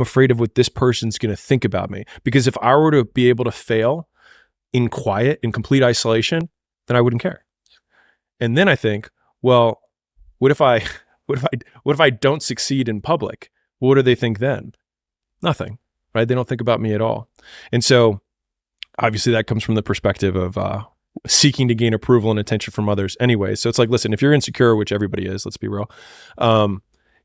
afraid of what this person's going to think about me. Because if I were to be able to fail in quiet, in complete isolation, then I wouldn't care. And then I think, well, what if I don't succeed in public? What do they think then? Nothing, right? They don't think about me at all. And so obviously that comes from the perspective of seeking to gain approval and attention from others anyway. So it's like, listen, if you're insecure, which everybody is, let's be real,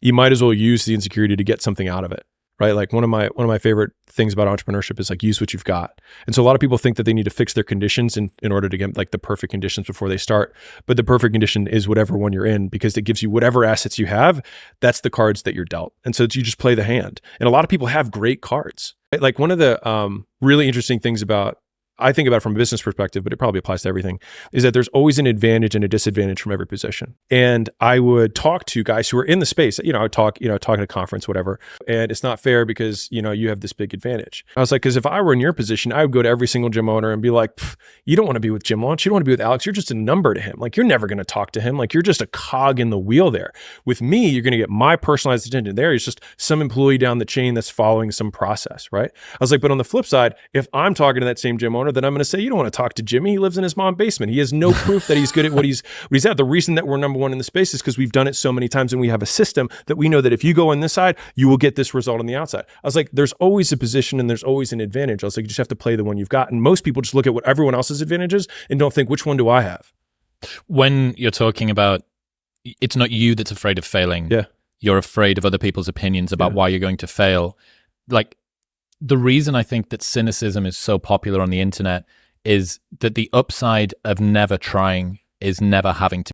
you might as well use the insecurity to get something out of it, right? Like one of my favorite things about entrepreneurship is like, use what you've got. And so a lot of people think that they need to fix their conditions in order to get like the perfect conditions before they start. But the perfect condition is whatever one you're in, because it gives you whatever assets you have. That's the cards that you're dealt. And so you just play the hand. And a lot of people have great cards. Like one of the really interesting things about, I think about it from a business perspective, but it probably applies to everything, is that there's always an advantage and a disadvantage from every position. And I would talk to guys who are in the space, I would talk at a conference, whatever. And it's not fair because, you have this big advantage. I was like, because if I were in your position, I would go to every single gym owner and be like, you don't want to be with Jim Launch. You don't want to be with Alex. You're just a number to him. Like, you're never going to talk to him. Like, you're just a cog in the wheel there. With me, you're going to get my personalized attention. There is just some employee down the chain that's following some process, right? I was like, but on the flip side, if I'm talking to that same gym owner, then I'm going to say, you don't want to talk to Jimmy. He lives in his mom's basement. He has no proof that he's good at what he's at. The reason that we're number one in the space is because we've done it so many times and we have a system that we know that if you go on this side, you will get this result on the outside. I was like, there's always a position and there's always an advantage. I was like, you just have to play the one you've got. And most people just look at what everyone else's advantages and don't think, which one do I have? When you're talking about, it's not you that's afraid of failing. Yeah. You're afraid of other people's opinions about why you're going to fail. Like, the reason I think that cynicism is so popular on the internet is that the upside of never trying is never having to